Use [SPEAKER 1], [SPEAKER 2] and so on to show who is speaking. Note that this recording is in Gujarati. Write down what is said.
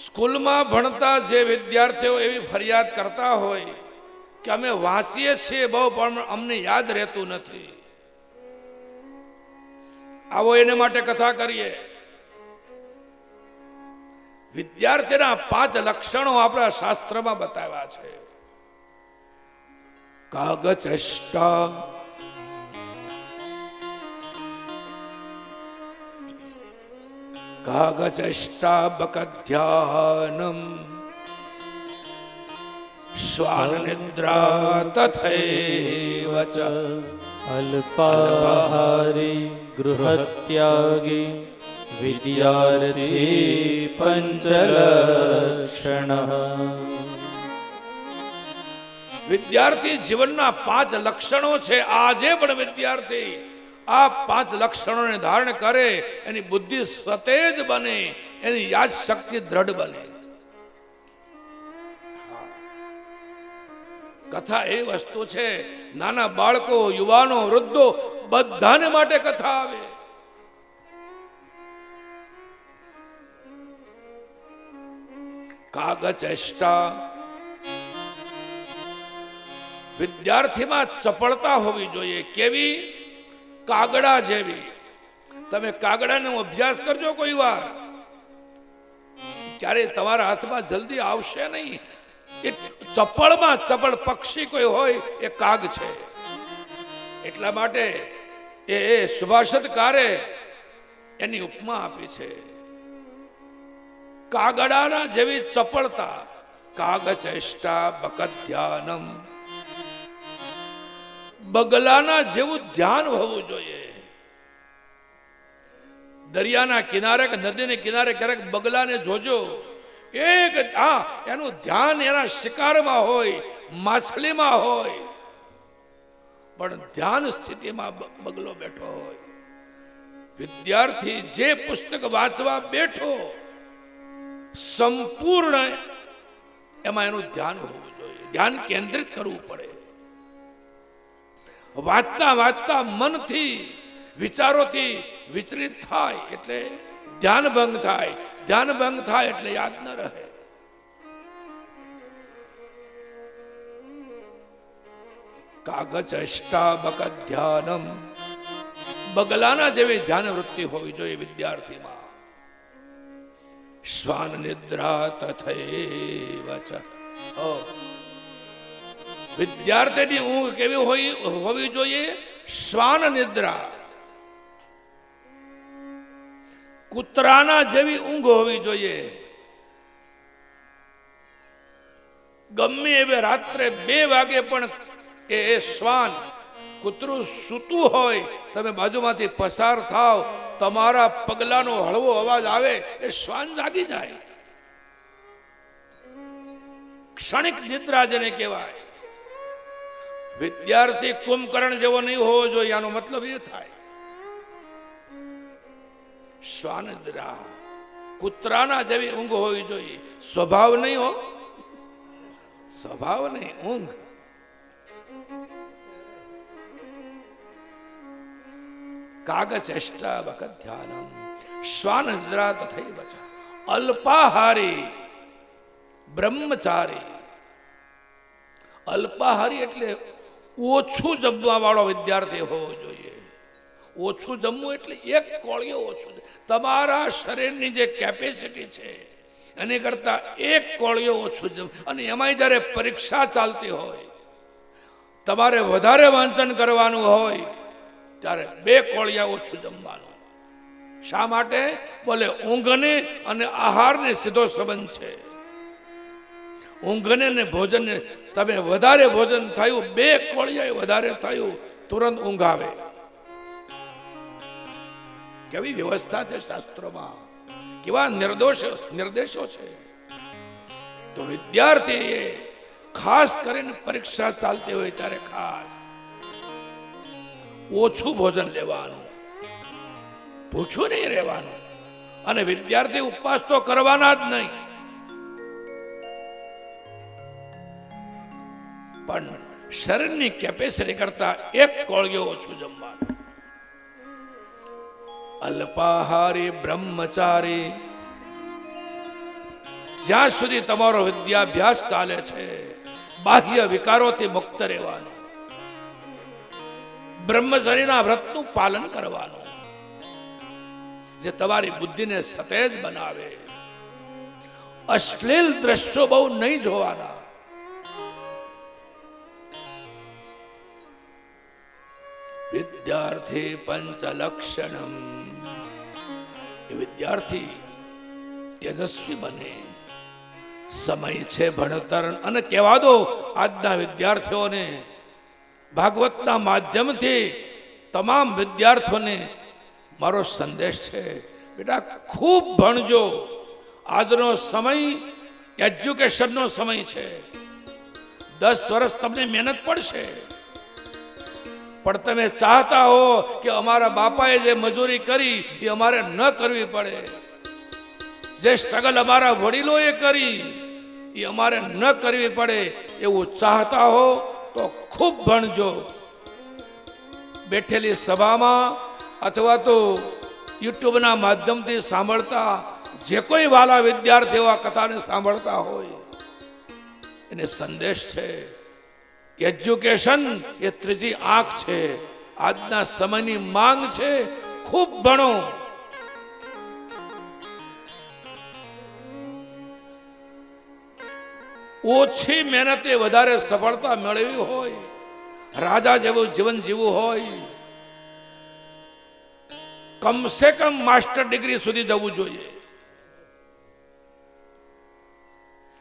[SPEAKER 1] સ્કૂલમાં ભણતા જે વિદ્યાર્થીઓ એવી ફરિયાદ કરતા હોય કે અમે વાંચીએ છીએ બહુ પણ અમને યાદ રહેતું નથી, આવો એને માટે કથા કરીએ. વિદ્યાર્થીના 5 લક્ષણો આપણા શાસ્ત્રમાં બતાવ્યા છે. કાગચષ્ટા, કાગચષ્ટાબકધ્યાનમ, શ્વાન નિદ્રા તથૈવ ચ,
[SPEAKER 2] અલ્પાહારી ગૃહત્યાગી વિદ્યાર્થી પંચલક્ષણઃ.
[SPEAKER 1] વિદ્યાર્થી જીવનના 5 લક્ષણો છે. આજે પણ વિદ્યાર્થી આ 5 લક્ષણોને ધારણ કરે, એની બુદ્ધિ સતેજ બને, એની યાદ શક્તિ દ્રઢ બને. કથા એ વસ્તુ છે, નાના બાળકો, યુવાનો, વૃદ્ધો બધાને માટે કથા આવે. કાગચેષ્ટા, વિદ્યાર્થીમાં ચપળતા હોવી જોઈએ. કેવી? કાગડા જેવી. તમે કાગડાનો અભ્યાસ કરજો કોઈ વાર, ક્યારે તમારા હાથમાં જલ્દી આવશે નહીં. એ ચપળમાં ચપળ પક્ષી કોઈ હોય એ કાગ છે. એટલા માટે એ સુભાષિતકારે એની ઉપમા આપી છે, કાગડાના જેવી ચપળતા. કાગચેષ્ટા બકધ્યાનમ, બગલાના જેવું ધ્યાન હોવું જોઈએ. દરિયાના કિનારે કે નદીને કિનારે ક્યારેક બગલાને જોજો, એનું ધ્યાન એના શિકારમાં હોય, માછલીમાં હોય, પણ ધ્યાન સ્થિતિમાં બગલો બેઠો હોય. વિદ્યાર્થી જે પુસ્તક વાંચવા બેઠો, સંપૂર્ણ એમાં એનું ધ્યાન હોવું જોઈએ. ધ્યાન કેન્દ્રિત કરવું પડે. વાંચતા વાંચતા મનથી, વિચારોથી વિચલિત થાય એટલે ધ્યાન ભંગ થાય. ધ્યાન ભંગ થાય એટલે યાદ ન રહે. કાગચષ્ટાબકધ્યાનમ, બગલાના જેવી ધ્યાન વૃત્તિ હોવી જોઈએ વિદ્યાર્થીમાં. શ્વાન નિદ્રા તથૈવ ચ, વિદ્યાર્થીની ઊંઘ કેવી હોવી જોઈએ? શ્વાન નિદ્રા, કૂતરાના જેવી ઊંઘ હોવી જોઈએ. ગમે એવે રાત્રે 2 વાગે પણ એ શ્વાન, કૂતરું સૂતું હોય, તમે બાજુમાંથી પસાર થાવ, તમારા પગલાનો હળવો અવાજ આવે, એ શ્વાન જાગી જાય. ક્ષણિક નિદ્રા જેને કહેવાય. વિદ્યાર્થી કુંભકર્ણ જેવો નહીં હોવો જોઈએ, આનો મતલબ એ થાય. શ્વાન નિદ્રા, કૂતરાના જેવી ઊંઘ હોવી જોઈએ. સ્વભાવ નહીં હો, સ્વભાવ નહીં, ઊંઘ. કાગચેષ્ટાબકધ્યાનમ, શ્વાન નિદ્રા તથૈવ ચ, અલ્પાહારી બ્રહ્મચારી. અલ્પાહારી એટલે ઓછું જમવા વાળો વિદ્યાર્થી હોવો જોઈએ. ઓછું જમવું એટલે 1 કોળિયો ઓછું. તમારા શરીરની જે કેપેસિટી છે એની કરતા 1 કોળિયો ઓછું જમ. અને એમાંય જ્યારે પરીક્ષા ચાલતી હોય, તમારે વધારે વાંચન કરવાનું હોય, ત્યારે 2 કોળિયા ઓછું જમવાનું. શા માટે? બોલે ઊંઘને અને આહારને સીધો સંબંધ છે. ઊંઘને ને ભોજનને, તમે વધારે ભોજન થયું, 2 કોળિયા વધારે થયું, તુરંત ઊંઘ આવે. કેવી વ્યવસ્થા છે શાસ્ત્રોમાં, કેવા નિર્દેશો છે. તો વિદ્યાર્થીએ ખાસ કરીને પરીક્ષા ચાલતી હોય ત્યારે ખાસ ઓછું ભોજન લેવાનું, ભૂખ્યું નહીં રહેવાનું. અને વિદ્યાર્થી ઉપવાસ તો કરવાના જ નહીં, પણ શરીરની કેપેસિટી કરતા 1 કોળિયો ઓછું જમવાનું. અલ્પાહારી બ્રહ્મચારી, જ્યાં સુધી તમારો વિદ્યાભ્યાસ ચાલે છે બાહ્ય વિકારોથી મુક્ત રહેવાનું, બ્રહ્મચર્યના વ્રતનું પાલન કરવાનું, જે તમારી બુદ્ધિને સતેજ બનાવે. અશ્લીલ દ્રશ્યો બહુ નહીં જોવાના. વિદ્યાર્થી પંચલક્ષણમ, એ વિદ્યાર્થી તેજસ્વી બને. સમય છે ભણતર. અને કહેવા દો આજના વિદ્યાર્થીઓને, ભાગવતના માધ્યમથી તમામ વિદ્યાર્થીઓને મારો સંદેશ છે, બેટા ખૂબ ભણજો. આજનો સમય એજ્યુકેશનનો સમય છે. 10 વર્ષ તમને મહેનત પડશે, પણ તમે ચાહતા હો કે અમારા બાપાએ જે મજૂરી કરી એ અમારે ન કરવી પડે, જે સ્ટ્રગલ અમારા વડીલોએ કરી એ અમારે ન કરવી પડે, એવું ચાહતા હો તો ખૂબ ભણજો. બેઠેલી સભામાં અથવા તો યુટ્યુબના માધ્યમથી સાંભળતા જે કોઈ વાલા વિદ્યાર્થીઓ આ કથાને સાંભળતા હોય એને સંદેશ છે, એજ્યુકેશન એ ત્રીજી આંખ છે. આજના સમયની માંગ છે, ખૂબ ભણો. ઓછી મહેનતે વધારે સફળતા મેળવી હોય, રાજા જેવું જીવન જીવવું હોય, કમસે કમ માસ્ટર ડિગ્રી સુધી જવું જોઈએ.